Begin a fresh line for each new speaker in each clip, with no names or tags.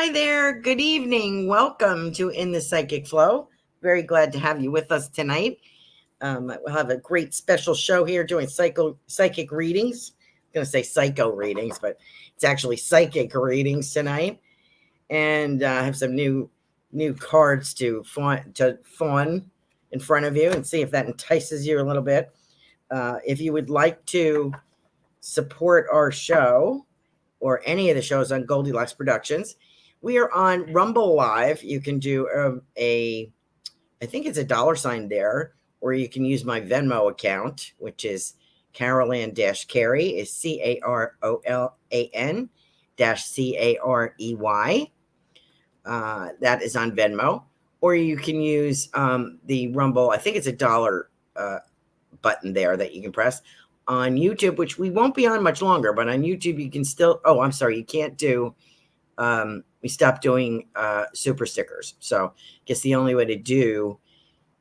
Hi there. Good evening. Welcome to In the Psychic Flow. Very glad to have you with us tonight. We'll have a great special show here doing psychic readings. I'm going to say psycho readings, but it's actually psychic readings tonight. And I have some new cards to fawn in front of you and see if that entices you a little bit. If you would like to support our show or any of the shows on Goldylocks Productions, we are on Rumble Live. You can do I think it's a $sign there, or you can use my Venmo account, which is Carolan-Carey, is Carolan Carey. That is on Venmo. Or you can use the Rumble, I think it's a $, button there that you can press on YouTube, which we won't be on much longer, but on YouTube you can still, oh, I'm sorry, you can't do, we stopped doing super stickers. So I guess the only way to do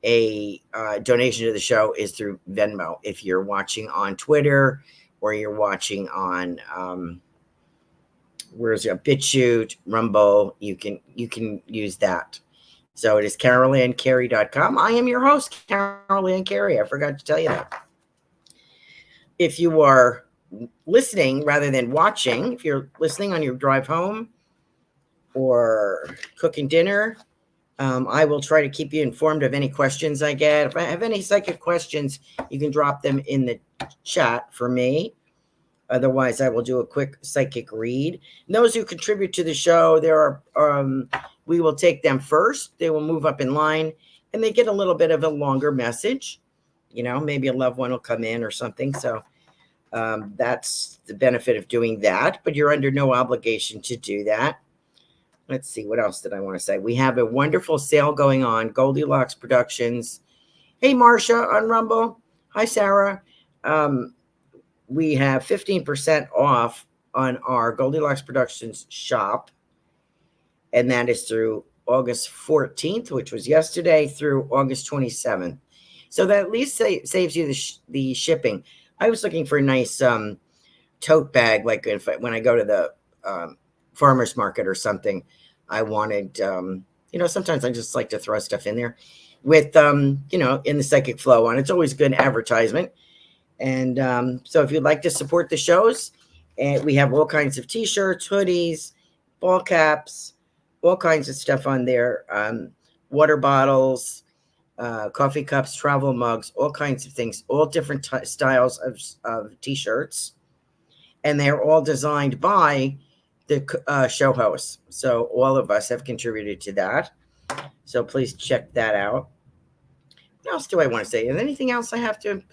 a donation to the show is through Venmo. If you're watching on Twitter or you're watching on where's your BitChute, Rumble, you can use that. So it is CarolanCarey.com. I am your host, Carolan Carey. I forgot to tell you that. If you are listening rather than watching, if you're listening on your drive home or cooking dinner, I will try to keep you informed of any questions I get. If I have any psychic questions, you can drop them in the chat for me. Otherwise, I will do a quick psychic read. And those who contribute to the show, there are we will take them first. They will move up in line, and they get a little bit of a longer message. You know, maybe a loved one will come in or something. So that's the benefit of doing that. But you're under no obligation to do that. Let's see, what else did I want to say? We have a wonderful sale going on, Goldylocks Productions. Hey, Marsha on Rumble. Hi, Sarah. We have 15% off on our Goldylocks Productions shop, and that is through August 14th, which was yesterday, through August 27th. So that at least saves you the shipping. I was looking for a nice tote bag, like when I go to the farmer's market or something. I wanted, sometimes I just like to throw stuff in there with, in the Psychic Flow on. It's always good advertisement. And so if you'd like to support the shows, and we have all kinds of t-shirts, hoodies, ball caps, all kinds of stuff on there, water bottles, coffee cups, travel mugs, all kinds of things, all different styles of t-shirts. And they're all designed by the show hosts. So all of us have contributed to that. So please check that out. What else do I want to say? Is there anything else I have to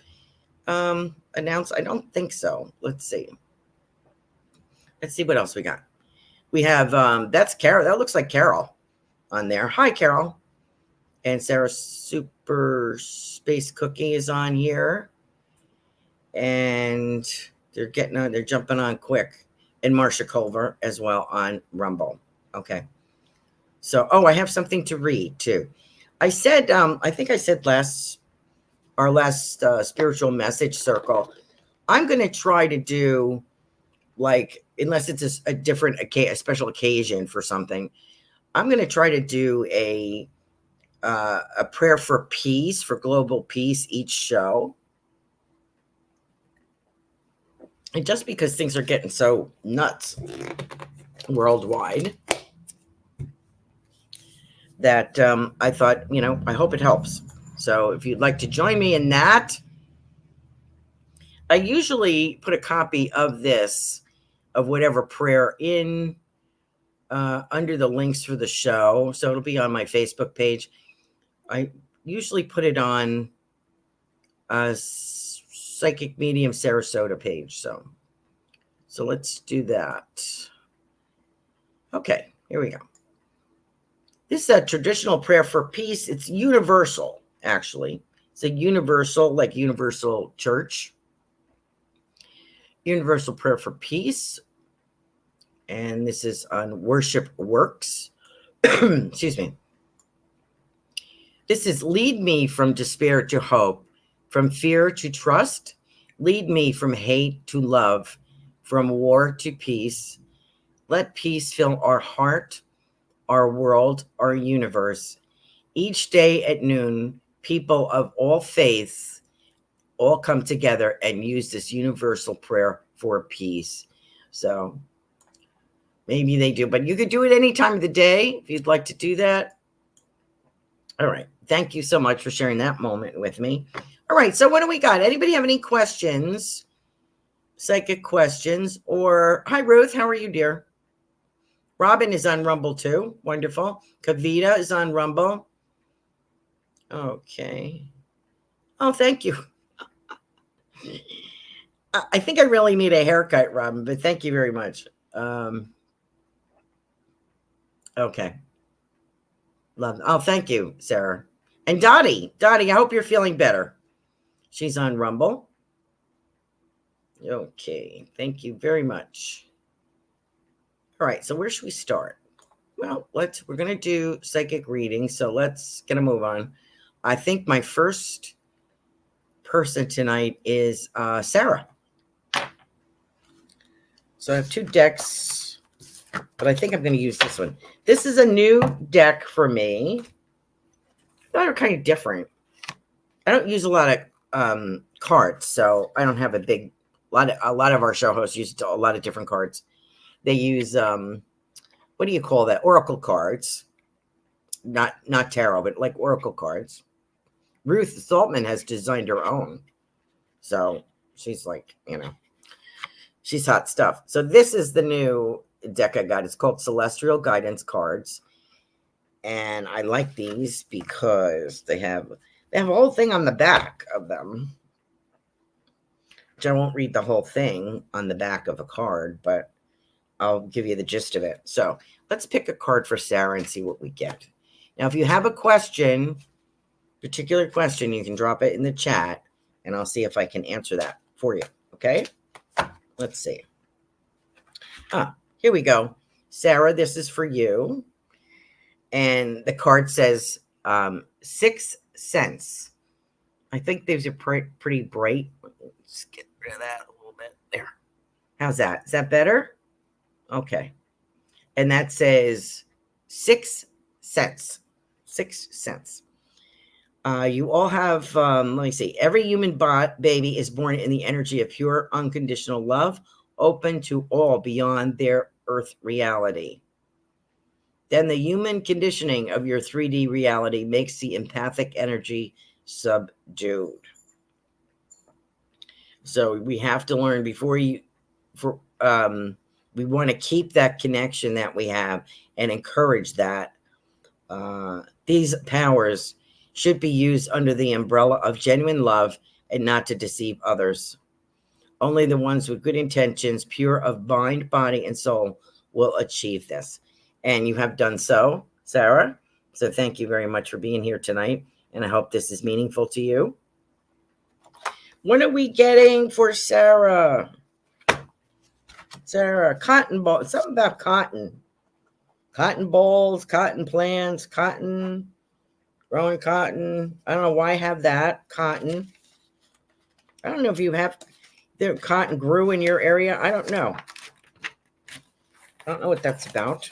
announce? I don't think so. Let's see what else we got. We have that's Carol. That looks like Carol on there. Hi, Carol. And Sarah Super Space Cookie is on here. And they're jumping on quick. And Marsha Culver as well on Rumble. Okay. So, I have something to read too. I said, I think I said our last spiritual message circle, I'm going to try to do, like, unless it's a special occasion for something, I'm going to try to do a prayer for peace, for global peace each show. And just because things are getting so nuts worldwide, that I thought, I hope it helps. So if you'd like to join me in that, I usually put a copy of whatever prayer in under the links for the show. So it'll be on my Facebook page. I usually put it on Psychic Medium Sarasota page. So let's do that. Okay, here we go. This is a traditional prayer for peace. It's universal, actually. It's a universal, like universal church. Universal prayer for peace. And this is on Worship Works. Excuse me. This is lead me from despair to hope, from fear to trust. Lead me from hate to love, from war to peace. Let peace fill our heart. our world, our universe. Each day at noon, people of all faiths all come together and use this universal prayer for peace. So maybe they do, but you could do it any time of the day if you'd like to do that. All right. Thank you so much for sharing that moment with me. All right. So what do we got? Anybody have any questions? Psychic questions? Or hi, Ruth. How are you, dear? Robin is on Rumble too. Wonderful. Kavita is on Rumble. Okay. Oh, thank you. I think I really need a haircut, Robin, but thank you very much. Okay. Love. Oh, thank you, Sarah. And Dottie, I hope you're feeling better. She's on Rumble. Okay. Thank you very much. All right. So where should we start? Well, we're going to do psychic reading. So let's get a move on. I think my first person tonight is Sarah. So I have two decks, but I think I'm going to use this one. This is a new deck for me. They're kind of different. I don't use a lot of cards, so I don't have a lot of our show hosts use a lot of different cards. They use what do you call that? Oracle cards. Not tarot, but like oracle cards. Ruth Saltman has designed her own. So she's like, she's hot stuff. So this is the new deck I got. It's called Celestial Guidance Cards. And I like these because they have a whole thing on the back of them. Which I won't read the whole thing on the back of a card, but I'll give you the gist of it. So let's pick a card for Sarah and see what we get. Now, if you have a particular question, you can drop it in the chat and I'll see if I can answer that for you. Okay? Let's see. Here we go. Sarah, this is for you. And the card says 6 cents. I think these are pretty bright. Let's get rid of that a little bit. There. How's that? Is that better? Okay. And that says 6 cents. 6 cents. You all have, let me see. Every human baby is born in the energy of pure, unconditional love, open to all beyond their earth reality. Then the human conditioning of your 3D reality makes the empathic energy subdued. So we have to learn we want to keep that connection that we have and encourage that. These powers should be used under the umbrella of genuine love and not to deceive others. Only the ones with good intentions, pure of mind, body, and soul will achieve this. And you have done so, Sarah. So thank you very much for being here tonight. And I hope this is meaningful to you. What are we getting for Sarah? Sarah, cotton ball. Something about cotton. Cotton balls, cotton plants, cotton, growing cotton. I don't know why I have that. Cotton. I don't know if you have the cotton grew in your area. I don't know. I don't know what that's about.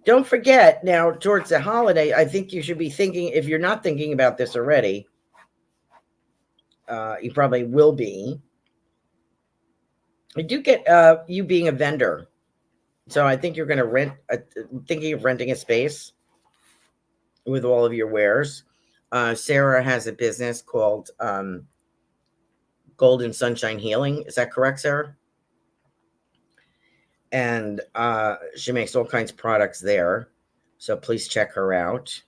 Don't forget now towards the holiday, I think you should be thinking, if you're not thinking about this already, you probably will be. I do get you being a vendor. So I think you're going to thinking of renting a space with all of your wares. Sarah has a business called Golden Sunshine Healing. Is that correct, Sarah? And she makes all kinds of products there. So please check her out.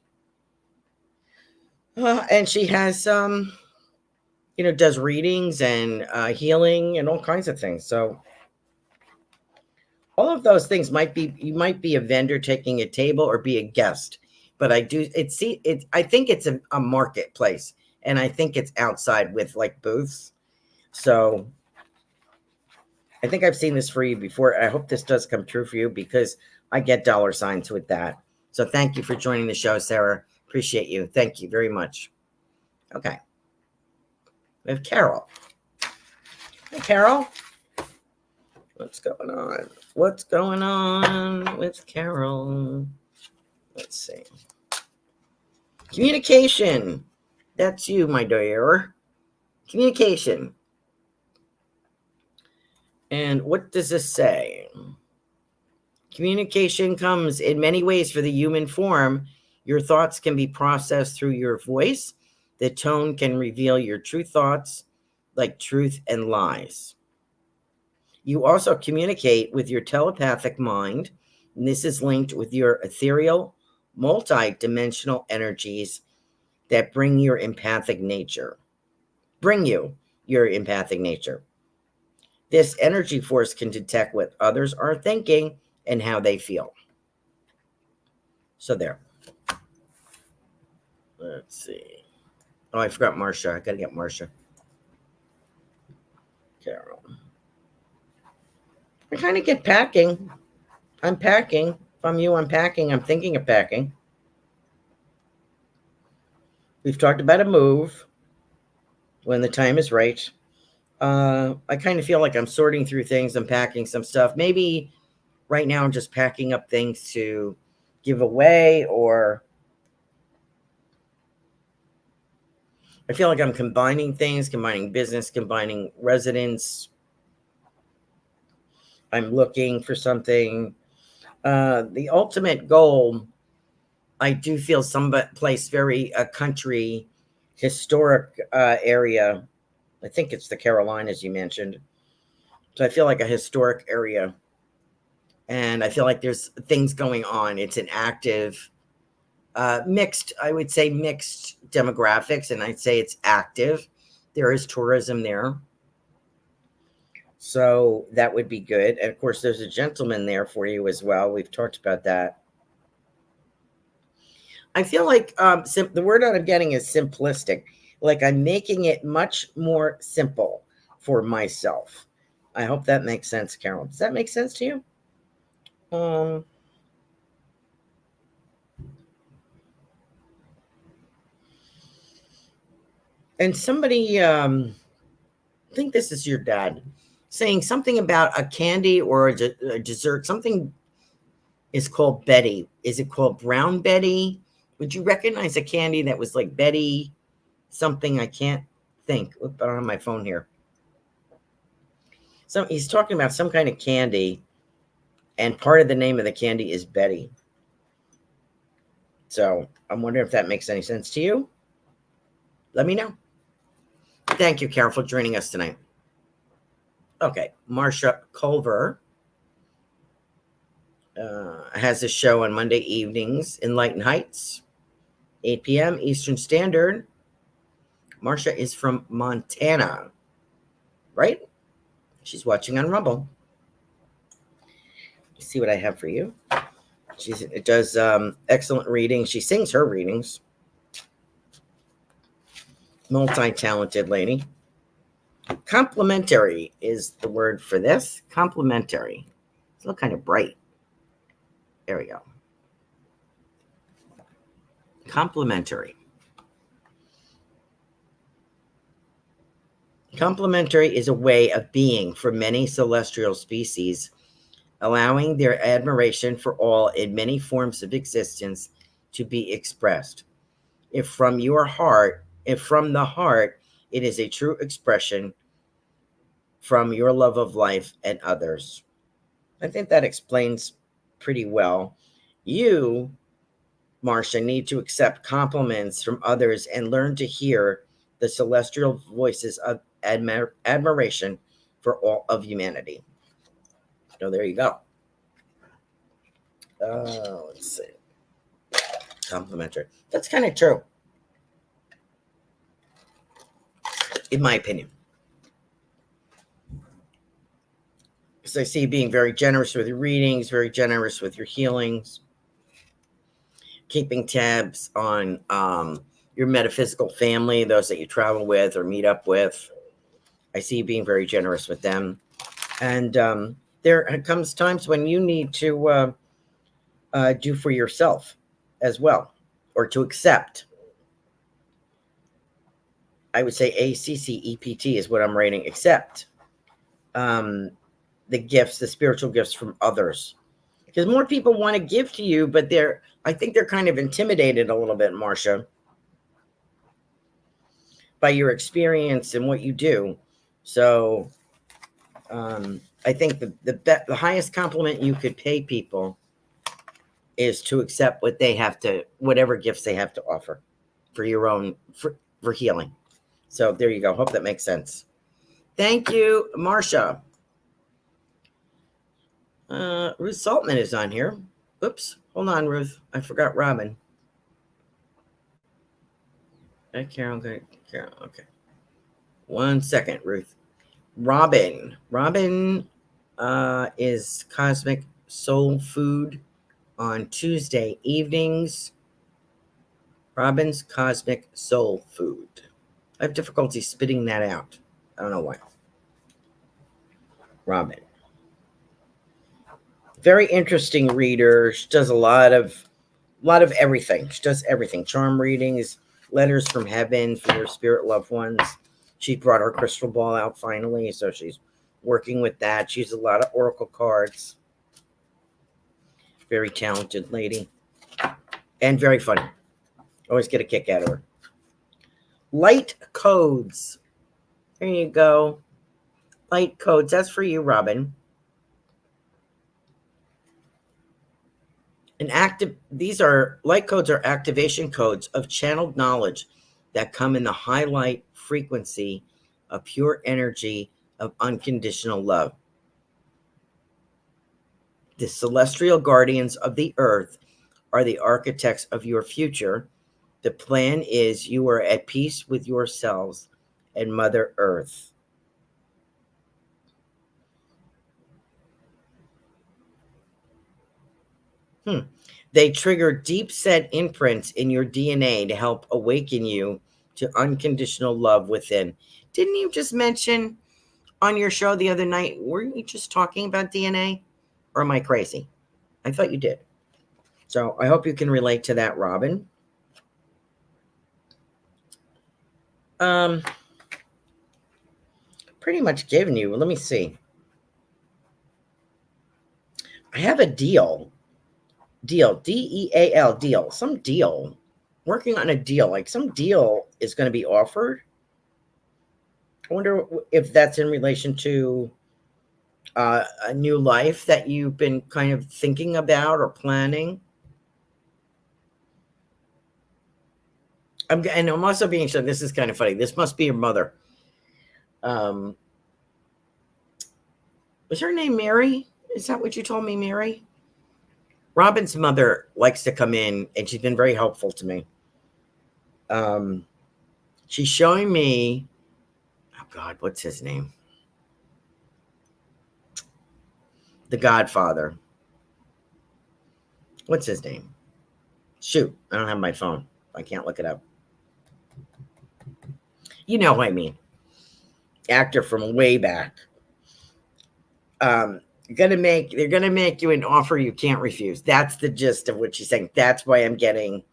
And she has, does readings and healing and all kinds of things. So all of those things you might be a vendor taking a table or be a guest. But I think it's a marketplace. And I think it's outside with like booths. So I think I've seen this for you before. I hope this does come true for you because I get dollar signs with that. So thank you for joining the show, Sarah. Appreciate you. Thank you very much. Okay. We have Carol. Hey, Carol. What's going on? What's going on with Carol? Let's see. Communication. That's you, my dear. Communication. And what does this say? Communication comes in many ways for the human form. Your thoughts can be processed through your voice. The tone can reveal your true thoughts, like truth and lies. You also communicate with your telepathic mind, and this is linked with your ethereal, multi-dimensional energies that bring you your empathic nature. This energy force can detect what others are thinking and how they feel. So there. Let's see. Oh, I forgot Marcia. I got to get Marcia. Carol. I kind of get packing. I'm packing. If I'm you, I'm packing. I'm thinking of packing. We've talked about a move when the time is right. I kind of feel like I'm sorting through things. I'm packing some stuff. Maybe right now I'm just packing up things to give away, or I feel like I'm combining things, combining business, combining residence. I'm looking for something. The ultimate goal, I do feel some place very country, historic area. I think it's the Carolinas you mentioned. So I feel like a historic area. And I feel like there's things going on. It's an active, mixed, I would say mixed demographics, and I'd say it's active. There is tourism there. So that would be good. And of course, there's a gentleman there for you as well. We've talked about that. I feel like the word that I'm getting is simplistic. Like I'm making it much more simple for myself. I hope that makes sense, Carol. Does that make sense to you? And somebody, I think this is your dad, saying something about a candy or a dessert. Something is called Betty. Is it called Brown Betty? Would you recognize a candy that was like Betty something? I can't think. Oop, I don't have my phone here. So he's talking about some kind of candy, and part of the name of the candy is Betty. So I'm wondering if that makes any sense to you. Let me know. Thank you, Carol, for joining us tonight. Okay, Marcia Culver has a show on Monday evenings in Lighton Heights, 8 p.m. Eastern Standard. Marcia is from Montana, right? She's watching on Rumble. Let's see what I have for you. It does excellent readings. She sings her readings. Multi-talented lady. Complementary is the word for this. Complementary. It's a little kind of bright. There we go. Complementary. Complementary is a way of being for many celestial species, allowing their admiration for all in many forms of existence to be expressed. If from the heart, it is a true expression from your love of life and others. I think that explains pretty well. You, Marcia, need to accept compliments from others and learn to hear the celestial voices of admiration for all of humanity. So there you go. Let's see. Complimentary. That's kind of true, in my opinion. Because I see you being very generous with your readings, very generous with your healings, keeping tabs on your metaphysical family, those that you travel with or meet up with. I see you being very generous with them. And there comes times when you need to do for yourself as well, or to accept. I would say ACCEPT is what I'm writing. Accept the gifts, the spiritual gifts from others. Because more people want to give to you, but I think they're kind of intimidated a little bit, Marcia, by your experience and what you do. So I think the highest compliment you could pay people is to accept whatever gifts they have to offer for your own, for healing. So there you go. Hope that makes sense. Thank you, Marcia. Ruth Saltman is on here. Oops. Hold on, Ruth. I forgot Robin. Hey, Carol. Okay. 1 second, Ruth. Robin. Robin is Cosmic Soul Food on Tuesday evenings. Robin's Cosmic Soul Food. I have difficulty spitting that out. I don't know why. Robin. Very interesting reader. She does a lot of everything. She does everything. Charm readings, letters from heaven for your spirit loved ones. She brought her crystal ball out finally, so she's working with that. She uses a lot of oracle cards. Very talented lady. And very funny. Always get a kick out of her. Light codes. There you go. Light codes. That's for you, Robin. These are light codes, are activation codes of channeled knowledge that come in the highlight frequency of pure energy of unconditional love. The celestial guardians of the earth are the architects of your future. The plan is you are at peace with yourselves and Mother Earth. They trigger deep-set imprints in your DNA to help awaken you to unconditional love within. Didn't you just mention on your show the other night, weren't you just talking about DNA? Or am I crazy? I thought you did. So I hope you can relate to that, Robin. Pretty much given you. Let me see. I have a deal, D-E-A-L, deal, some deal, working on a deal, like some deal is going to be offered. I wonder if that's in relation to a new life that you've been kind of thinking about or planning. I'm also being shown, this is kind of funny. This must be your mother. Was her name Mary? Is that what you told me, Mary? Robin's mother likes to come in, and she's been very helpful to me. She's showing me, oh God, what's his name? The Godfather. What's his name? Shoot, I don't have my phone. I can't look it up. You know what I mean. Actor from way back. They're gonna make you an offer you can't refuse. That's the gist of what she's saying. That's why I'm getting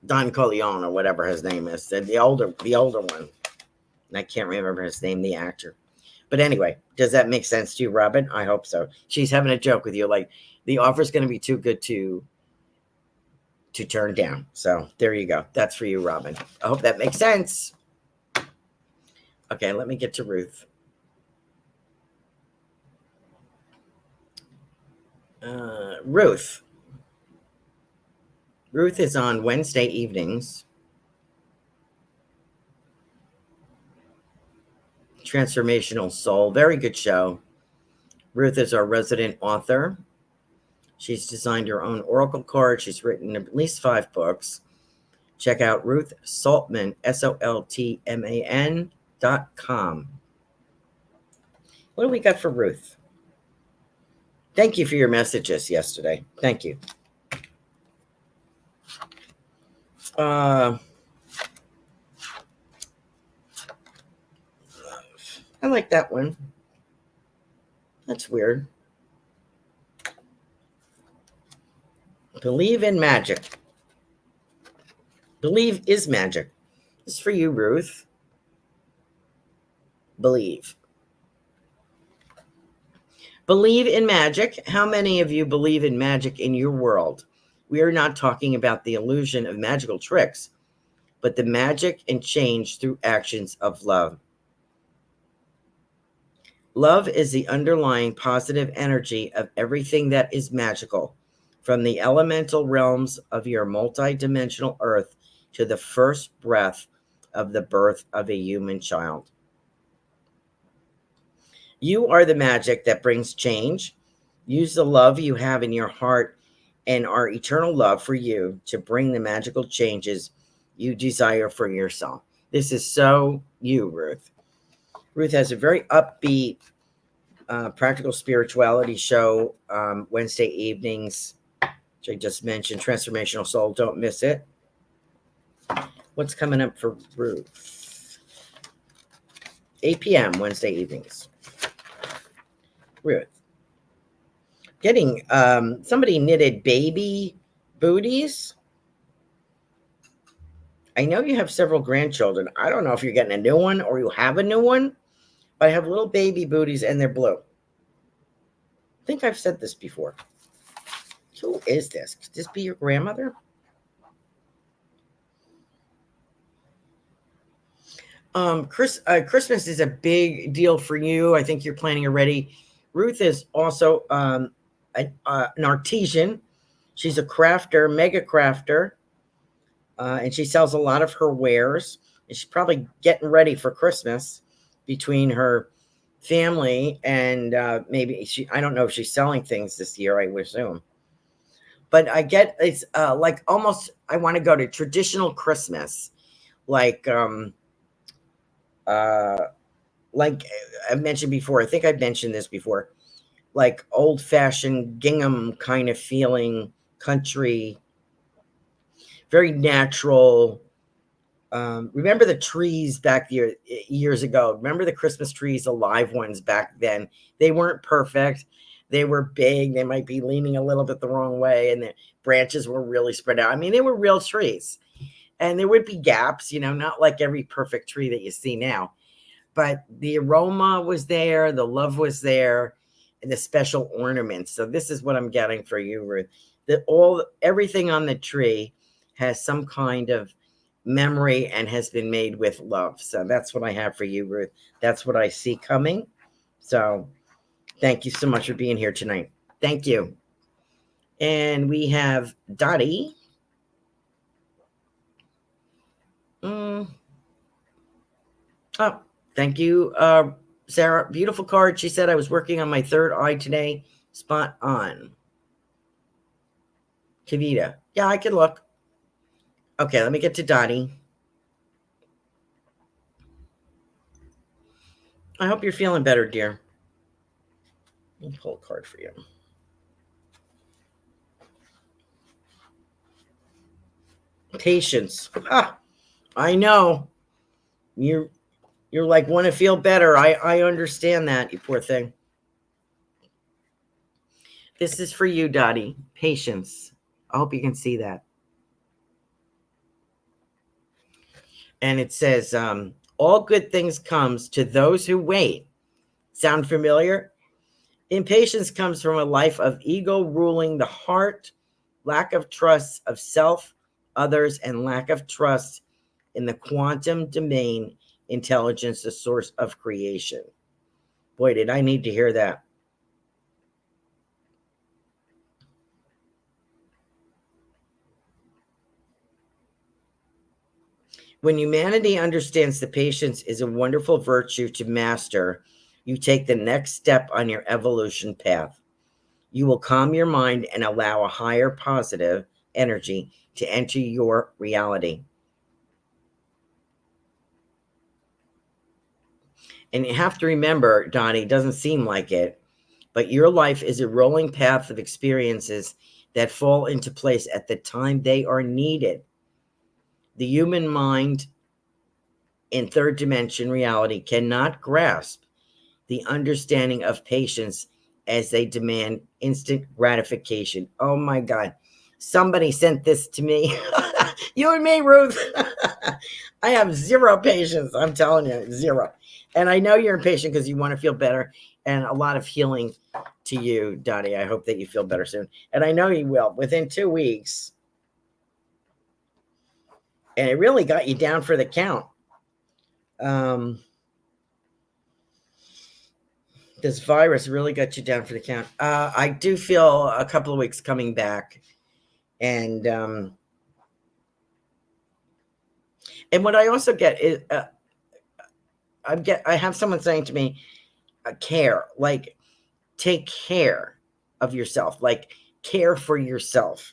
Don Corleone or whatever his name is, the older one. And I can't remember his name, the actor. But anyway, does that make sense to you, Robin? I hope so. She's having a joke with you, like the offer's going to be too good to turn down. So there you go. That's for you, Robin. I hope that makes sense. Okay, let me get to Ruth. Ruth is on Wednesday evenings. Transformational Soul. Very good show. Ruth is our resident author. She's designed her own oracle card. She's written at least 5 books. Check out Ruth Saltman, SOLTMAN.com. What do we got for Ruth? Thank you for your messages yesterday. Thank you. I like that one. That's weird. Believe in magic. Believe is magic. This is for you, Ruth. Believe. Believe in magic. How many of you believe in magic in your world? We are not talking about the illusion of magical tricks, but the magic and change through actions of love. Love is the underlying positive energy of everything that is magical, from the elemental realms of your multidimensional earth to the first breath of the birth of a human child. You are the magic that brings change. Use the love you have in your heart and our eternal love for you to bring the magical changes you desire for yourself. This is so you, Ruth. Ruth has a very upbeat, practical spirituality show Wednesday evenings, which I just mentioned, Transformational Soul. Don't miss it. What's coming up for Ruth? 8 p.m. Wednesday evenings. Ruth. Getting somebody knitted baby booties. I know you have several grandchildren. I don't know if you're getting a new one or you have a new one, but I have little baby booties and they're blue. I think I've said this before. Who is this? Could this be your grandmother? Christmas is a big deal for you. I think you're planning already. Ruth is also an artisan. She's a crafter, mega crafter, and she sells a lot of her wares. And she's probably getting ready for Christmas between her family and maybe I don't know if she's selling things this year, I would assume. But I get it's like almost I want to go to traditional Christmas, like I mentioned before. I think I've mentioned this before, like old-fashioned gingham kind of feeling, country, very natural. Remember the trees back years ago? Remember the Christmas trees, the live ones back then? They weren't perfect. They were big. They might be leaning a little bit the wrong way, and the branches were really spread out. I mean, they were real trees. And there would be gaps, not like every perfect tree that you see now. But the aroma was there, the love was there, and the special ornaments. So this is what I'm getting for you, Ruth. Everything on the tree has some kind of memory and has been made with love. So that's what I have for you, Ruth. That's what I see coming. So thank you so much for being here tonight. Thank you. And we have Dottie. Oh, thank you, Sarah. Beautiful card. She said, I was working on my third eye today. Spot on. Kavita. Yeah, I could look. Okay, let me get to Dottie. I hope you're feeling better, dear. Let me pull a card for you. Patience. I know. You're like, want to feel better. I understand that, you poor thing. This is for you, Dottie. Patience. I hope you can see that. And it says, all good things comes to those who wait. Sound familiar? Impatience comes from a life of ego ruling the heart, lack of trust of self, others, and lack of trust in the quantum domain intelligence, the source of creation. Boy, did I need to hear that. When humanity understands the patience is a wonderful virtue to master, you take the next step on your evolution path. You will calm your mind and allow a higher positive energy to enter your reality. And you have to remember, Donnie, it doesn't seem like it, but your life is a rolling path of experiences that fall into place at the time they are needed. The human mind in third dimension reality cannot grasp the understanding of patience as they demand instant gratification. Oh my God. Somebody sent this to me. You and me, Ruth. I have zero patience. I'm telling you, zero. And I know you're impatient because you want to feel better. and a lot of healing to you, Dottie. I hope that you feel better soon. And I know you will within 2 weeks. And it really got you down for the count. This virus really got you down for the count. I do feel a couple of weeks coming back. And what I also get is I have someone saying to me, care, like take care of yourself, like care for yourself.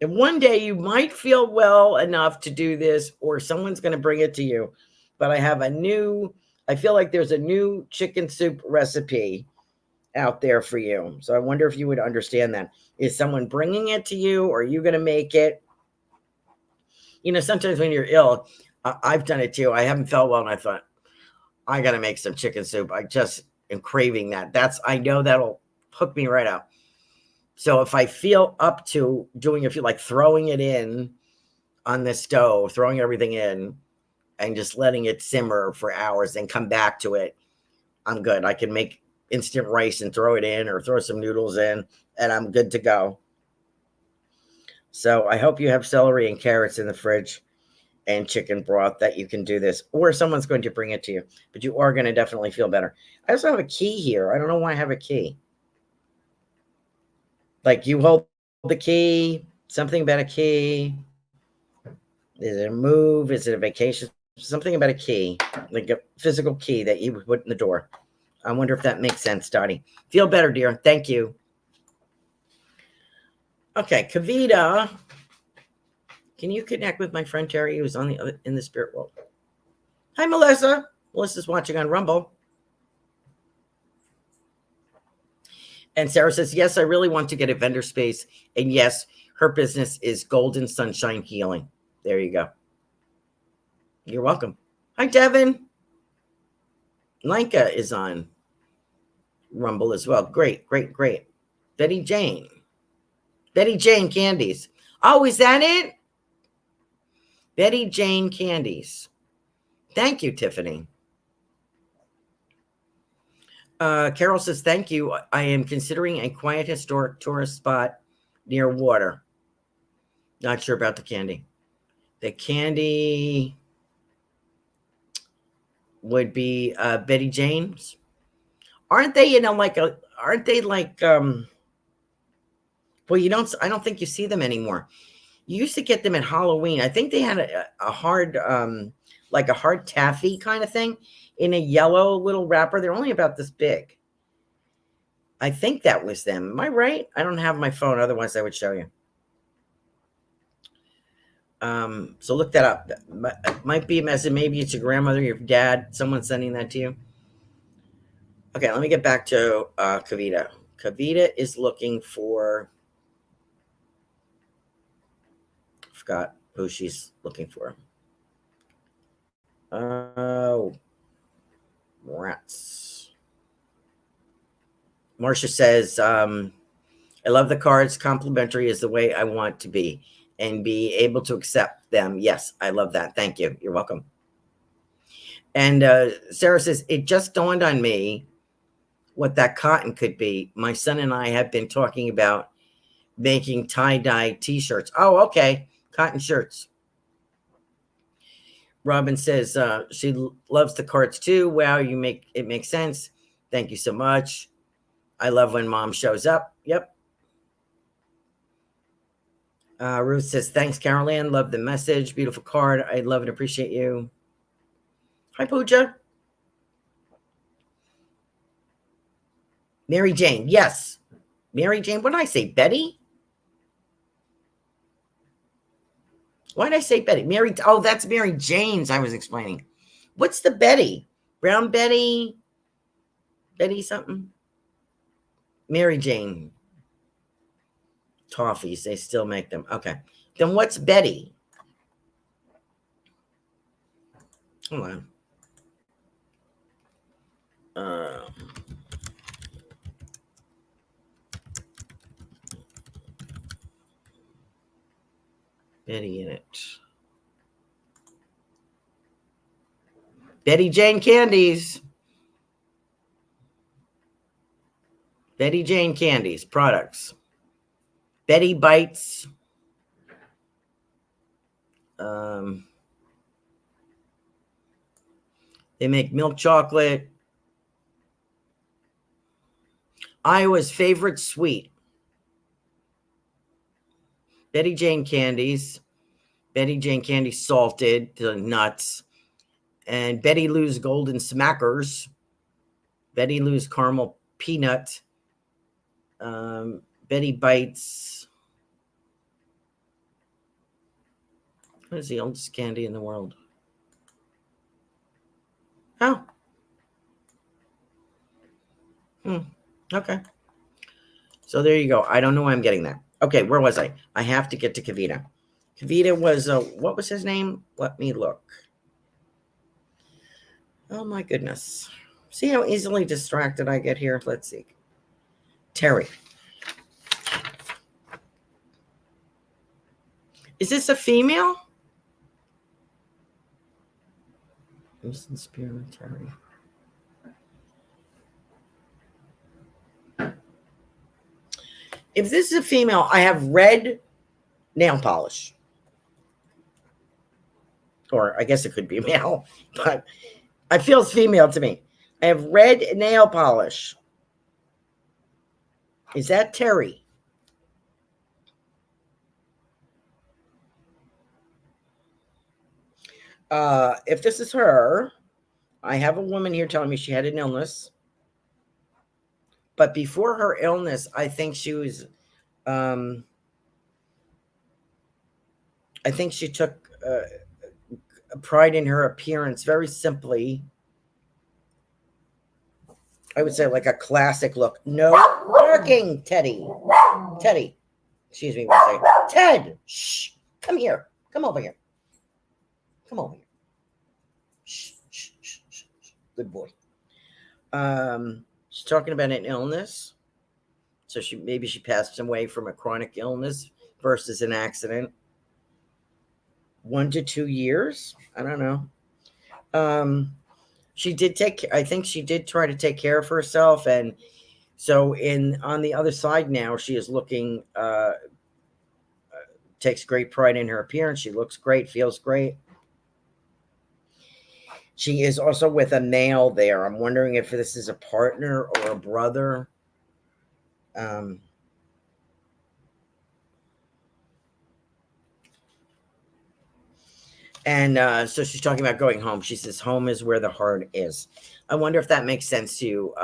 And one day you might feel well enough to do this, or someone's going to bring it to you. But I feel like there's a new chicken soup recipe out there for you. So I wonder if you would understand that. Is someone bringing it to you, or are you going to make it? You know, sometimes when you're ill, I've done it too. I haven't felt well, and I thought, I got to make some chicken soup. I just am craving that. I know that'll hook me right up. So if I feel up to doing, if you like throwing it in on the stove, throwing everything in and just letting it simmer for hours and come back to it, I'm good. I can make instant rice and throw it in, or throw some noodles in, and I'm good to go. So I hope you have celery and carrots in the fridge and chicken broth that you can do this, or someone's going to bring it to you, but you are going to definitely feel better. I also have a key here. I don't know why I have a key. Like you hold the key, something about a key. Is it a move? Is it a vacation? Something about a key, like a physical key that you would put in the door. I wonder if that makes sense, Dottie. Feel better, dear. Thank you. Okay, Kavita. Can you connect with my friend Terry, who's in the spirit world? Hi, Melissa. Melissa's watching on Rumble. And Sarah says, yes, I really want to get a vendor space. And yes, her business is Golden Sunshine Healing. There you go. You're welcome. Hi, Devin. Lanka is on Rumble as well. Great, great, great. Betty Jane. Betty Jane Candies. Oh, is that it? Betty Jane Candies. Thank you, Tiffany. Carol says, thank you. I am considering a quiet historic tourist spot near water. Not sure about the candy. The candy would be Betty Jane's. Aren't they, aren't they like, well, I don't think you see them anymore. You used to get them at Halloween. I think they had a hard, like a hard taffy kind of thing in a yellow little wrapper. They're only about this big. I think that was them. Am I right? I don't have my phone. Otherwise, I would show you. So look that up. It might be a message. Maybe it's your grandmother, your dad, someone sending that to you. Okay, let me get back to Kavita. Kavita is looking for, I forgot who she's looking for. Oh, rats. Marcia says, I love the cards. Complimentary is the way I want to be and be able to accept them. Yes, I love that. Thank you. You're welcome. And Sarah says, it just dawned on me what that cotton could be. My son and I have been talking about making tie-dye t-shirts. Oh, okay. Cotton shirts. Robin says she loves the cards too. Wow, it makes sense. Thank you so much. I love when mom shows up. Yep. Ruth says, thanks, Carolan. Love the message. Beautiful card. I love and appreciate you. Hi, Pooja. Mary Jane. Yes. Mary Jane. What did I say? Betty? Why did I say Betty? Mary. Oh, that's Mary Jane's I was explaining. What's the Betty? Brown Betty? Betty something? Mary Jane. Toffees. They still make them. Okay. Then what's Betty? Hold on. Betty in it. Betty Jane candies. Betty Jane candies, products. Betty Bites. They make milk chocolate. Iowa's favorite sweet. Betty Jane candies. Betty Jane candy salted to nuts. And Betty Lou's golden smackers. Betty Lou's caramel peanut. Betty Bites. What is the oldest candy in the world? Oh. Okay. So there you go. I don't know why I'm getting that. Okay, where was I? I have to get to Kavita. Kavita was, what was his name? Let me look. Oh my goodness. See how easily distracted I get here? Let's see. Terry. Is this a female? Listen, Spirit, Terry. If this is a female, I have red nail polish. Or I guess it could be male, but it feels female to me. I have red nail polish. Is that Terry? If this is her, I have a woman here telling me she had an illness. But before her illness, I think she was, I think she took pride in her appearance very simply. I would say like a classic look. No barking, Teddy. Teddy. Excuse me one second. Ted, shh. Come here. Come over here. Come over here. Shh, shh, shh, shh. Good boy. She's talking about an illness. So maybe she passed away from a chronic illness versus an accident. 1 to 2 years. I don't know. She did I think she did try to take care of herself. And so on the other side now, she is looking, takes great pride in her appearance. She looks great, feels great. She is also with a male there. I'm wondering if this is a partner or a brother. So she's talking about going home. She says, home is where the heart is. I wonder if that makes sense to you,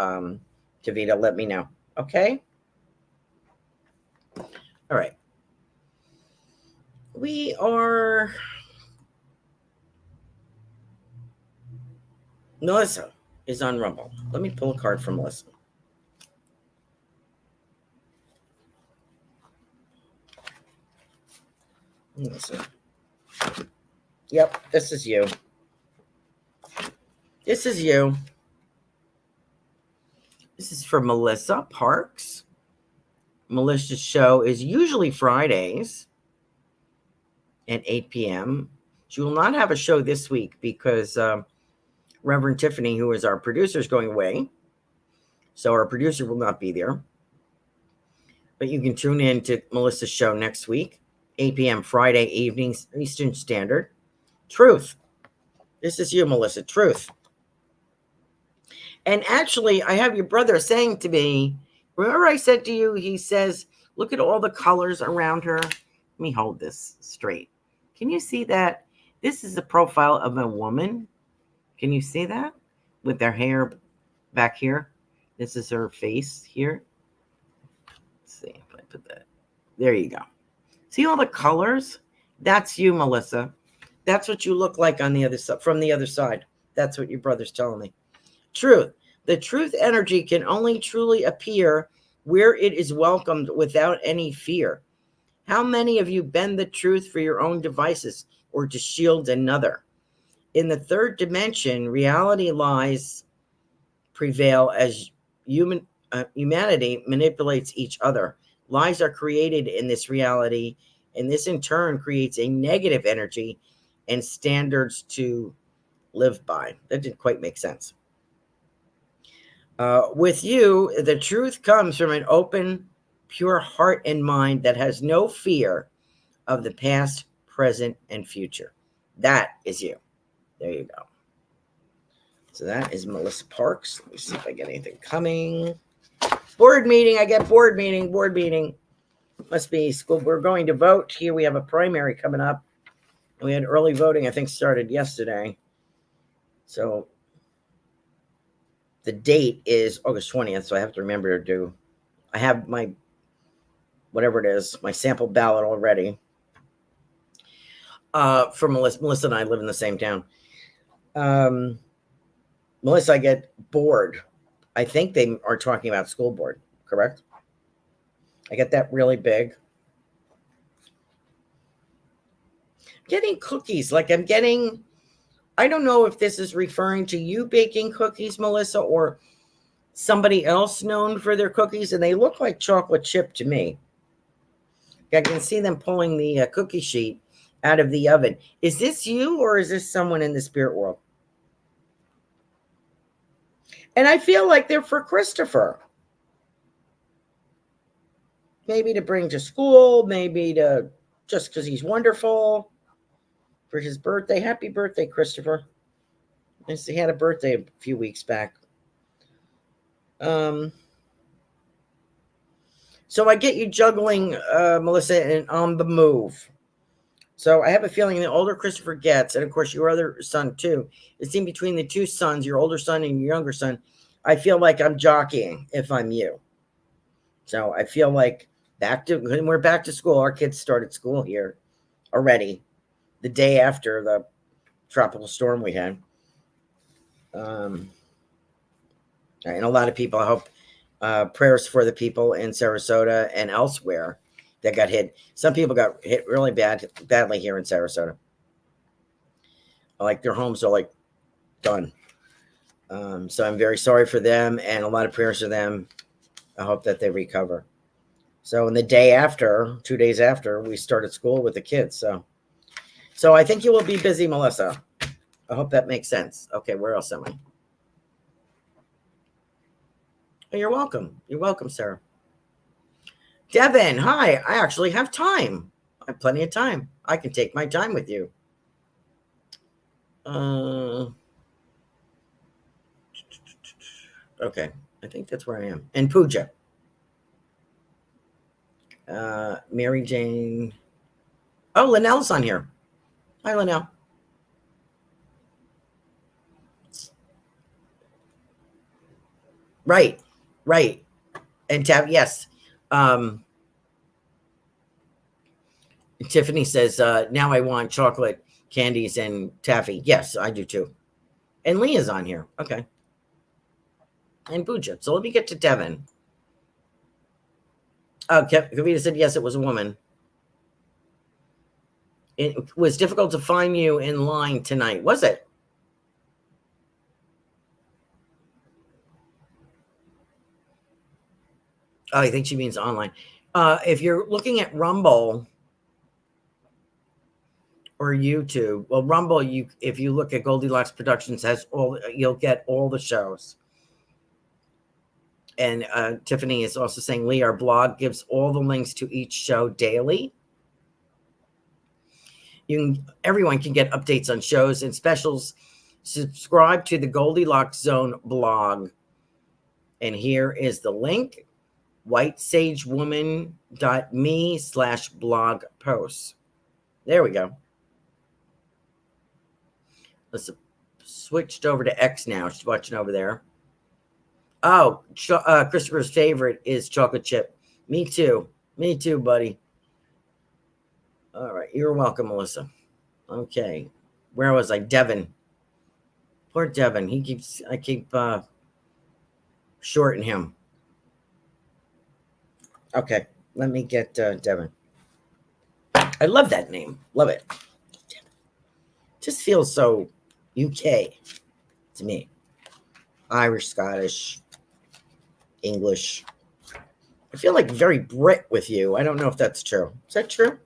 Javita. Let me know. Okay? All right. We are... Melissa is on Rumble. Let me pull a card from Melissa. Melissa. Yep, this is you. This is you. This is for Melissa Parks. Melissa's show is usually Fridays at 8 p.m. She will not have a show this week because Reverend Tiffany, who is our producer, is going away. So our producer will not be there. But you can tune in to Melissa's show next week, 8 p.m. Friday evenings, Eastern Standard. Truth. This is you, Melissa. Truth. And actually, I have your brother saying to me, remember I said to you, he says, look at all the colors around her. Let me hold this straight. Can you see that? This is a profile of a woman. Can you see that? With their hair back here. This is her face here. Let's see if I put that. There you go. See all the colors? That's you, Melissa. That's what you look like on the other side, from the other side. That's what your brother's telling me. Truth. The truth energy can only truly appear where it is welcomed without any fear. How many of you bend the truth for your own devices or to shield another? In the third dimension, reality lies prevail as humanity manipulates each other. Lies are created in this reality, and this in turn creates a negative energy and standards to live by. That didn't quite make sense. With you, the truth comes from an open, pure heart and mind that has no fear of the past, present, and future. That is you. There you go. So that is Melissa Parks. Let me see if I get anything coming. Board meeting. I get board meeting. Board meeting. Must be school. We're going to vote here. We have a primary coming up. And we had early voting, I think, started yesterday. So the date is August 20th. So I have to remember to do. I have my, whatever it is, my sample ballot already. For Melissa. Melissa and I live in the same town. Melissa, I get bored. I think they are talking about school board, correct? I get that really big. Getting cookies, like I'm getting, I don't know if this is referring to you baking cookies, Melissa, or somebody else known for their cookies, and they look like chocolate chip to me. I can see them pulling the cookie sheet out of the oven. Is this you, or is this someone in the spirit world? And I feel like they're for Christopher. Maybe to bring to school, maybe to just because he's wonderful for his birthday. Happy birthday, Christopher. He had a birthday a few weeks back. So I get you juggling, Melissa, and on the move. So I have a feeling the older Christopher gets, and of course your other son too, it's in between the two sons, your older son and your younger son. I feel like I'm jockeying if I'm you. So I feel like when we're back to school, our kids started school here already the day after the tropical storm we had. And a lot of people, I hope, prayers for the people in Sarasota and elsewhere that got hit. Some people got hit really badly here in Sarasota. Like their homes are like done. So I'm very sorry for them, and a lot of prayers for them. I hope that they recover. So in the day after, 2 days after, we started school with the kids. So I think you will be busy, Melissa. I hope that makes sense. Okay, where else am I? Oh, you're welcome. You're welcome, Sarah. Devin, hi. I actually have time. I have plenty of time. I can take my time with you. Okay, I think that's where I am. And Pooja. Mary Jane. Oh, Linnell's on here. Hi, Linnell. Right. And yes. Tiffany says, now I want chocolate candies and taffy. Yes, I do too. And Leah's on here. Okay. And Pooja. So let me get to Devin. Kavita said, yes, it was a woman. It was difficult to find you in line tonight. Was it? Oh, I think she means online. If you're looking at Rumble or YouTube, well, Rumble, if you look at Goldylocks Productions, you'll get all the shows. And Tiffany is also saying, Lee, our blog gives all the links to each show daily. Everyone can get updates on shows and specials. Subscribe to the Goldylocks Zone blog. And here is the link, whitesagewoman.me/blog posts. There we go. Let's switched over to X now. She's watching over there. Oh, Christopher's favorite is chocolate chip. Me too. Me too, buddy. All right. You're welcome, Melissa. Okay. Where was I? Devin. Poor Devin. I keep shorting him. Okay. Let me get Devin. I love that name. Love it. Just feels so UK to me. Irish, Scottish, English. I feel like very Brit with you. I don't know if that's true. Is that true?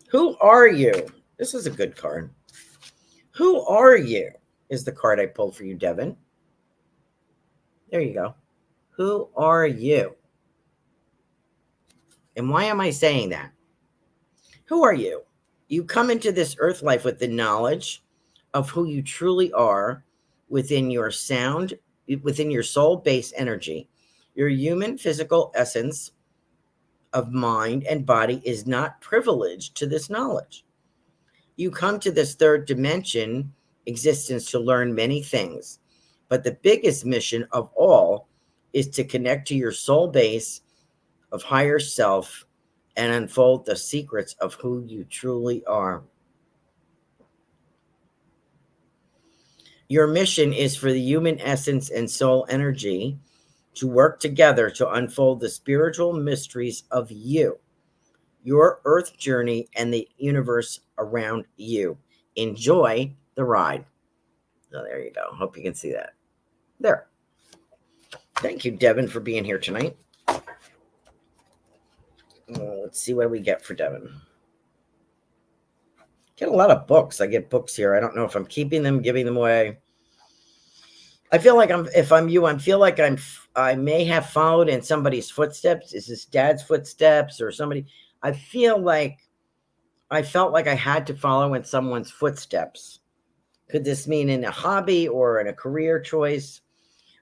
Who are you? This is a good card. Who are you? Is the card I pulled for you, Devin. There you go. Who are you? And why am I saying that? Who are you? You come into this earth life with the knowledge of who you truly are within your sound, within your soul-based energy. Your human physical essence of mind and body is not privileged to this knowledge. You come to this third dimension existence to learn many things, but the biggest mission of all is to connect to your soul base of higher self and unfold the secrets of who you truly are. Your mission is for the human essence and soul energy to work together to unfold the spiritual mysteries of you, your earth journey, and the universe around you. Enjoy the ride. So there you go. Hope you can see that. There. Thank you, Devin, for being here tonight. Let's see what we get for Devin. Get a lot of books. I get books here. I don't know if I'm keeping them, giving them away. I feel like if I'm you, I feel like I may have followed in somebody's footsteps. Is this Dad's footsteps or somebody? I felt like I had to follow in someone's footsteps. Could this mean in a hobby or in a career choice?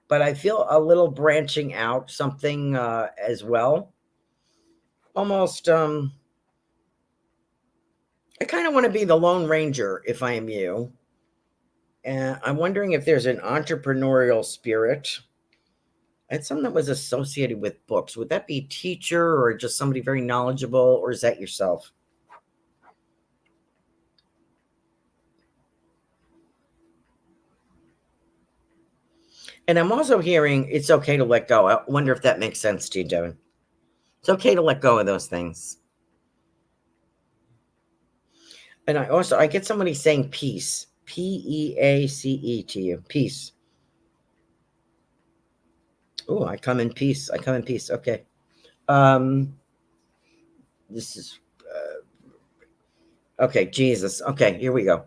But I feel a little branching out, something as well. Almost, I kind of want to be the Lone Ranger if I am you. And I'm wondering if there's an entrepreneurial spirit. It's something that was associated with books. Would that be a teacher or just somebody very knowledgeable, or is that yourself? And I'm also hearing it's okay to let go. I wonder if that makes sense to you, Devin. It's okay to let go of those things. And I get somebody saying peace. P-E-A-C-E to you. Peace. Oh, I come in peace. I come in peace. Okay. This is okay, Jesus. Okay, here we go.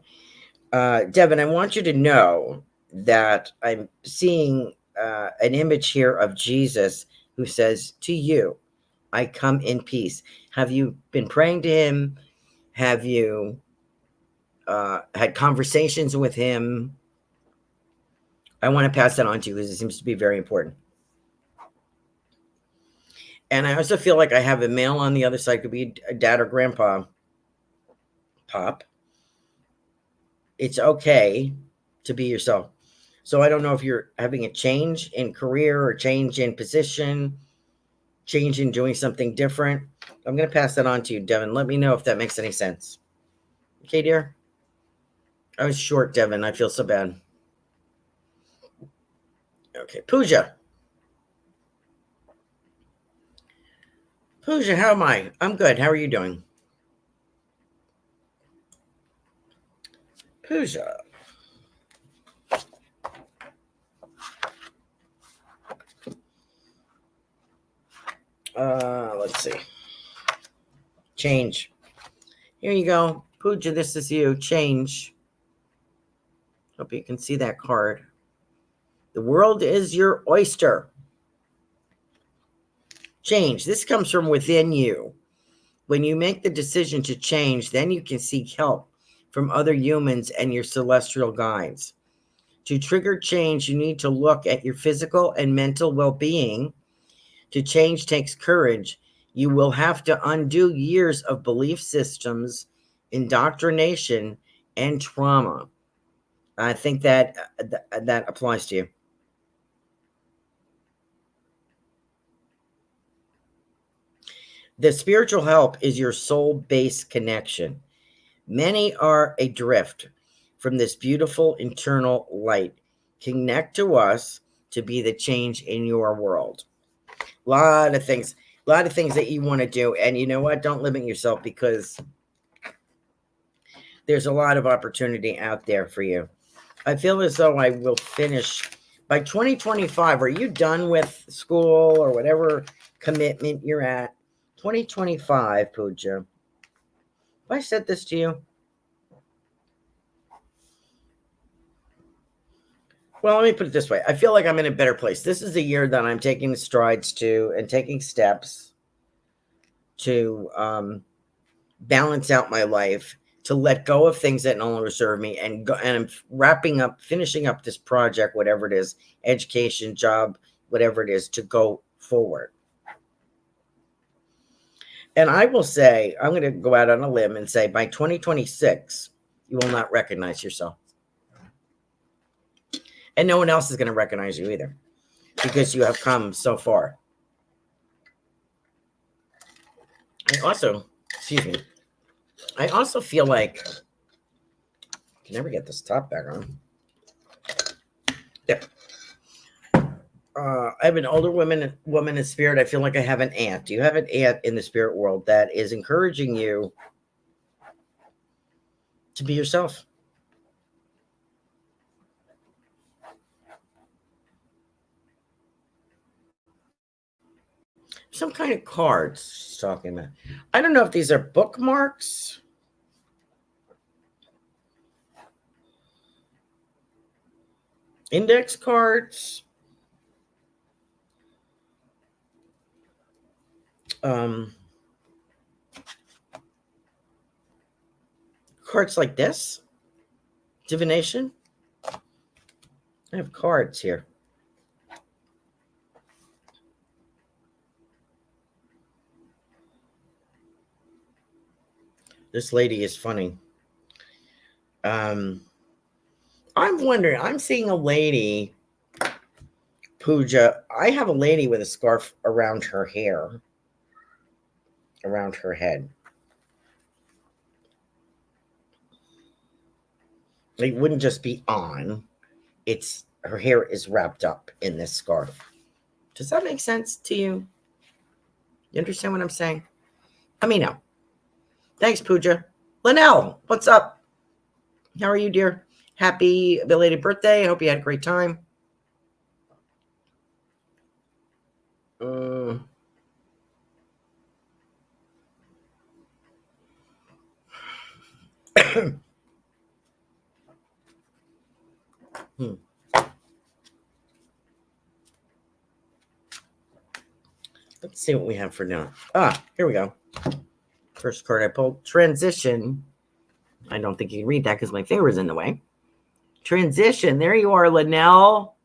Devin, I want you to know that I'm seeing an image here of Jesus who says to you, I come in peace. Have you been praying to him? Have you had conversations with him? I want to pass that on to you because it seems to be very important. And I also feel like I have a male on the other side. Could be a dad or grandpa. Pop. It's okay to be yourself. So I don't know if you're having a change in career or change in position, change in doing something different. I'm going to pass that on to you, Devin. Let me know if that makes any sense. Okay, dear? I was short, Devin. I feel so bad. Okay, Pooja. Pooja, how am I? I'm good. How are you doing? Pooja. Let's see. Change. Here you go. Pooja, this is you. Change. Hope you can see that card. The world is your oyster. Change. This comes from within you. When you make the decision to change, then you can seek help from other humans and your celestial guides. To trigger change, you need to look at your physical and mental well-being. To change takes courage. You will have to undo years of belief systems, indoctrination, and trauma. I think that applies to you. The spiritual help is your soul-based connection. Many are adrift from this beautiful internal light. Connect to us to be the change in your world. A lot of things that you want to do. And you know what? Don't limit yourself because there's a lot of opportunity out there for you. I feel as though I will finish by 2025. Are you done with school or whatever commitment you're at? 2025, Pooja. I said this to you? Well, let me put it this way. I feel like I'm in a better place. This is a year that I'm taking strides to and taking steps to balance out my life, to let go of things that no longer serve me, and go. And I'm finishing up this project, whatever it is, education, job, whatever it is, to go forward. And I will say, I'm going to go out on a limb and say by 2026, you will not recognize yourself. And no one else is going to recognize you either, because you have come so far. I also, excuse me, I also feel like I can never get this top back on. There. I have an older woman in spirit. I feel like I have an aunt. Do you have an aunt in the spirit world that is encouraging you to be yourself? Some kind of cards she's talking about. I don't know if these are bookmarks. Index cards. Cards like this. Divination. I have cards here. This lady is funny. I'm wondering, I'm seeing a lady, Pooja. I have a lady with a scarf around her hair, around her head. It wouldn't just be on. It's her hair is wrapped up in this scarf. Does that make sense to you? You understand what I'm saying? Let me know. Thanks, Pooja. Linnell, what's up? How are you, dear? Happy belated birthday. I hope you had a great time. Let's see what we have for now. Here we go. First card I pulled, transition. I don't think you can read that because my finger's in the way. Transition. There you are, Linnell.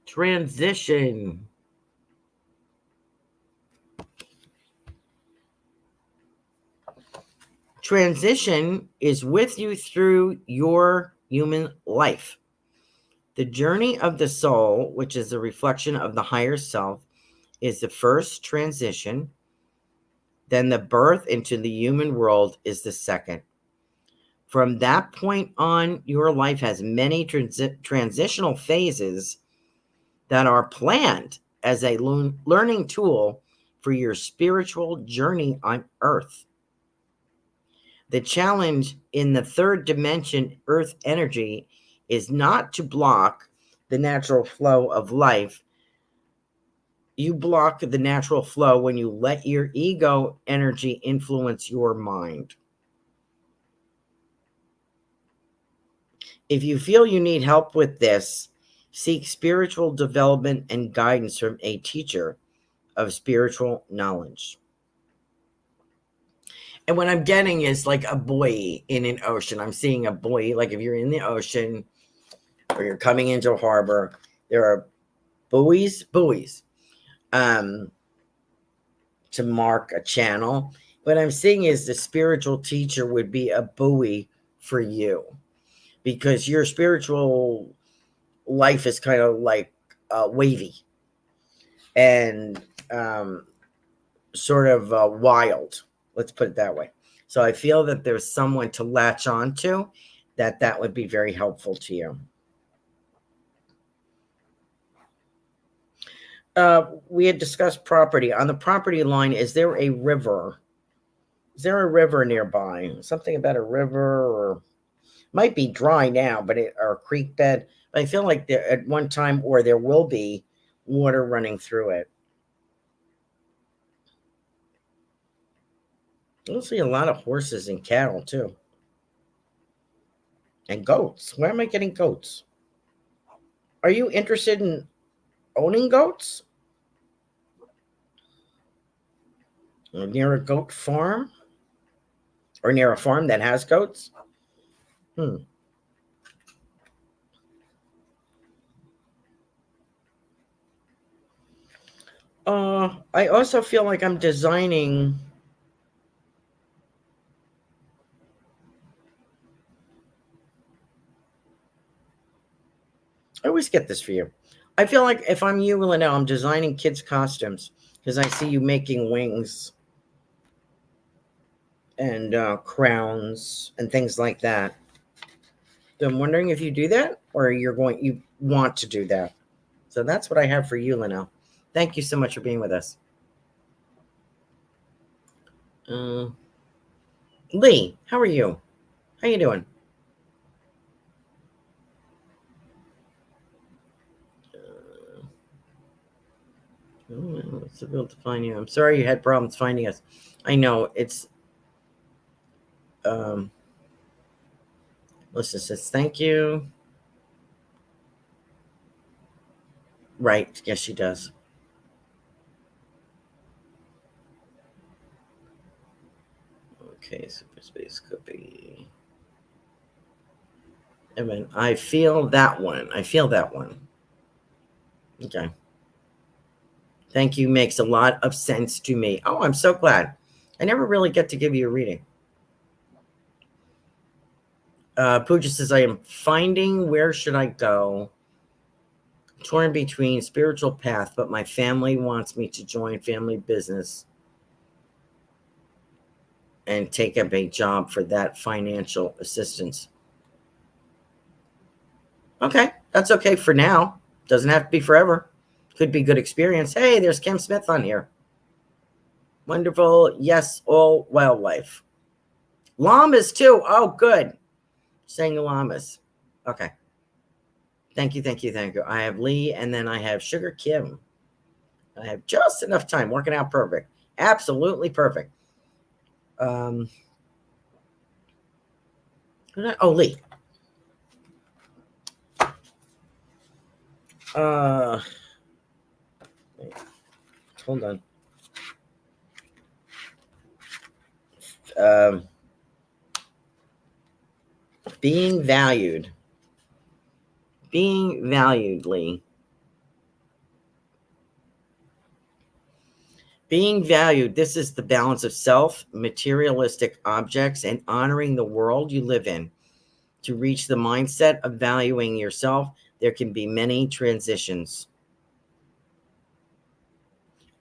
Transition. Transition is with you through your human life. The journey of the soul, which is a reflection of the higher self, is the first transition. Then the birth into the human world is the second. From that point on, your life has many transitional phases that are planned as a learning tool for your spiritual journey on Earth. The challenge in the third dimension, Earth energy, is not to block the natural flow of life. You block the natural flow when you let your ego energy influence your mind. If you feel you need help with this, seek spiritual development and guidance from a teacher of spiritual knowledge. And what I'm getting is like a buoy in an ocean. I'm seeing a buoy, like if you're in the ocean or you're coming into a harbor, there are buoys to mark a channel. What I'm seeing is the spiritual teacher would be a buoy for you, because your spiritual life is kind of like wavy and sort of wild. Let's put it that way. So I feel that there's someone to latch on to, that would be very helpful to you. We had discussed property. On the property line, is there a river? Is there a river nearby? Something about a river, or might be dry now, but or a creek bed. But I feel like there at one time, or there will be water running through it. You'll see a lot of horses and cattle too. And goats. Where am I getting goats? Are you interested in owning goats? Or near a goat farm? Or near a farm that has goats? Hmm. I also feel like I'm designing. I always get this for you. I feel like if I'm you, Linnell, I'm designing kids' costumes because I see you making wings and crowns and things like that. So I'm wondering if you do that or you want to do that. So that's what I have for you, Linnell. Thank you so much for being with us. Uh, Lee, how are you? How you doing? Oh, it's difficult to find you. I'm sorry you had problems finding us. I know it's. Um, Listen says thank you. Right. Yes, she does. Okay, super space could be. I mean, I feel that one. I feel that one. Okay. Thank you makes a lot of sense to me. Oh, I'm so glad. I never really get to give you a reading. Pooja says, I am finding where should I go? Torn between spiritual path, but my family wants me to join family business and take up a job for that financial assistance. Okay, that's okay for now. Doesn't have to be forever. Could be good experience. Hey, there's Kim Smith on here. Wonderful. Yes, all wildlife. Llamas too. Oh, good. Saying llamas. Okay. Thank you, thank you, thank you. I have Lee, and then I have Sugar Kim. I have just enough time. Working out perfect. Absolutely perfect. Oh, Lee. Hold on. Being valued. Being valued, Lee. Being valued. This is the balance of self, materialistic objects, and honoring the world you live in. To reach the mindset of valuing yourself, there can be many transitions.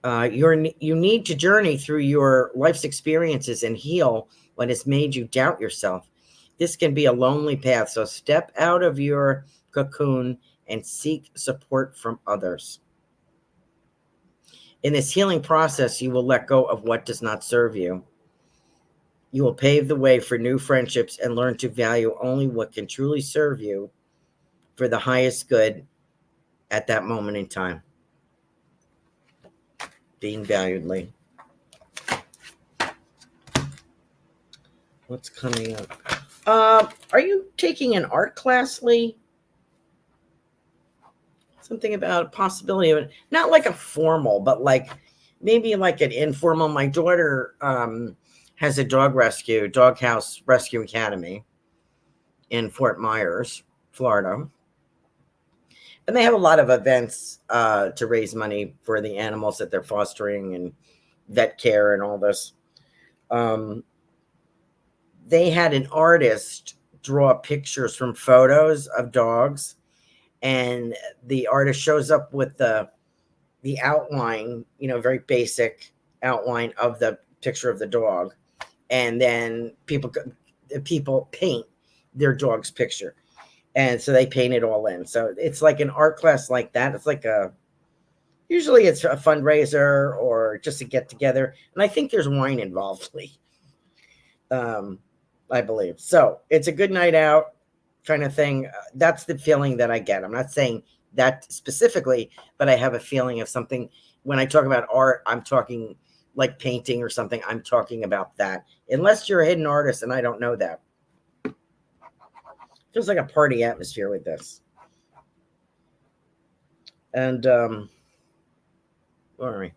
You need to journey through your life's experiences and heal what has made you doubt yourself. This can be a lonely path, so step out of your cocoon and seek support from others. In this healing process, you will let go of what does not serve you. You will pave the way for new friendships and learn to value only what can truly serve you for the highest good at that moment in time. Being valuedly. What's coming up? Are you taking an art class, Lee? Something about a possibility of it. Not like a formal, but like maybe like an informal. My daughter has a doghouse rescue academy in Fort Myers, Florida. And they have a lot of events to raise money for the animals that they're fostering and vet care and all this. They had an artist draw pictures from photos of dogs, and the artist shows up with the outline, very basic outline of the picture of the dog, and then people paint their dog's picture. And so they paint it all in. So it's like an art class like that. It's like usually it's a fundraiser or just a get together. And I think there's wine involved, Lee. I believe. So it's a good night out kind of thing. That's the feeling that I get. I'm not saying that specifically, but I have a feeling of something. When I talk about art, I'm talking like painting or something, I'm talking about that. Unless you're a hidden artist and I don't know that. Feels like a party atmosphere with this. And where are we?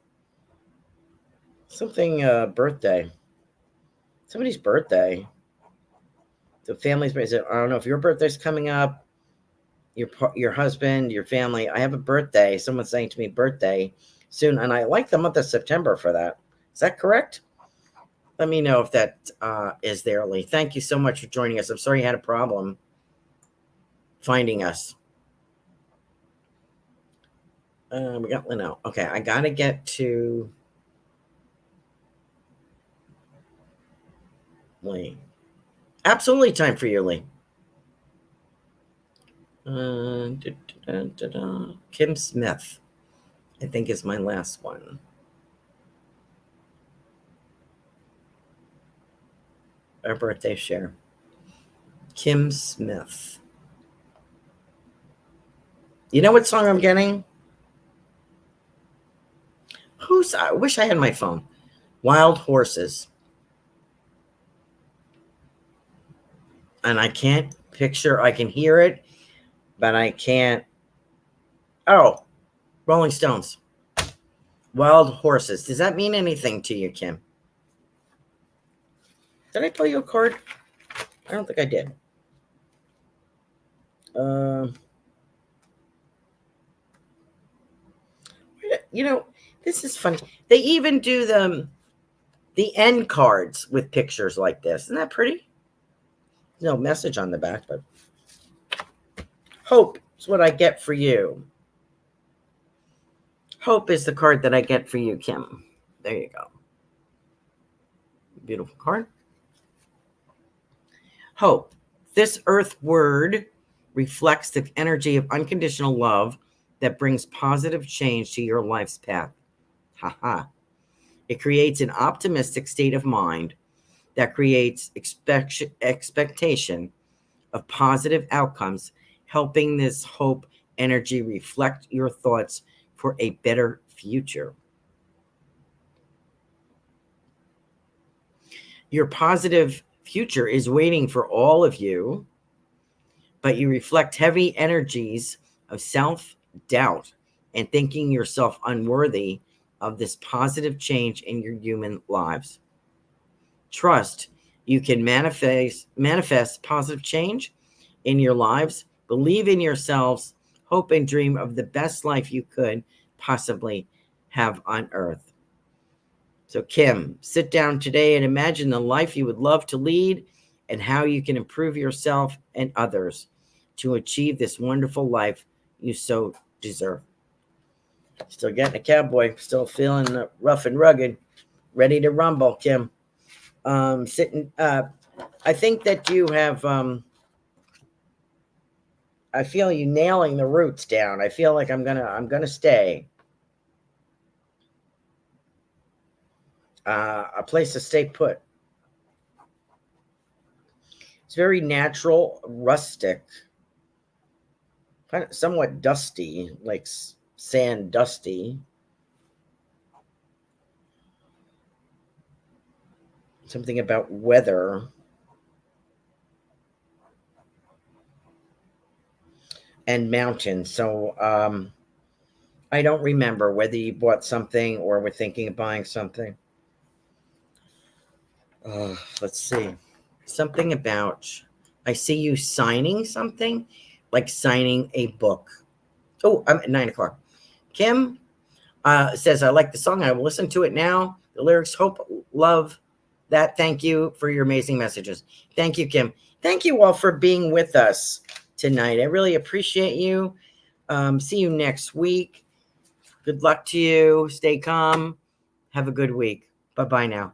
Something birthday. Somebody's birthday. The family's birthday. I don't know if your birthday's coming up. Your husband, your family. I have a birthday. Someone's saying to me birthday soon, and I like the month of September for that. Is that correct? Let me know if that is there, Lee. Thank you so much for joining us. I'm sorry you had a problem finding us. We got Lino. Okay, I got to get to Lee. Absolutely time for you, Lee. Kim Smith, I think, is my last one. Our birthday share. Kim Smith. You know what song I'm getting? I wish I had my phone. Wild Horses. And I can't picture, I can hear it, but I can't. Oh, Rolling Stones. Wild Horses. Does that mean anything to you, Kim? Did I play you a card? I don't think I did. You know, this is funny. They even do the end cards with pictures like this. Isn't that pretty? No message on the back, but hope is what I get for you. Hope is the card that I get for you, Kim. There you go. Beautiful card. Hope. This earth word reflects the energy of unconditional love that brings positive change to your life's path. Haha. It creates an optimistic state of mind that creates expectation of positive outcomes, helping this hope energy reflect your thoughts for a better future. Your positive future is waiting for all of you, but you reflect heavy energies of self-doubt and thinking yourself unworthy of this positive change in your human lives. Trust you can manifest positive change in your lives. Believe in yourselves. Hope and dream of the best life you could possibly have on earth. So, Kim, sit down today and imagine the life you would love to lead and how you can improve yourself and others to achieve this wonderful life you so deserve. Still getting a cowboy, still feeling rough and rugged, ready to rumble, Kim. I think that you have, I feel you nailing the roots down. I feel like I'm gonna stay. A place to stay put. It's very natural, rustic, kind of somewhat dusty, like sand dusty. Something about weather. And mountains. So I don't remember whether you bought something or were thinking of buying something. Let's see. Something about, I see you signing something, like signing a book. Oh, I'm at 9 o'clock. Kim says, I like the song. I will listen to it now. The lyrics, hope, love that. Thank you for your amazing messages. Thank you, Kim. Thank you all for being with us tonight. I really appreciate you. See you next week. Good luck to you. Stay calm. Have a good week. Bye-bye now.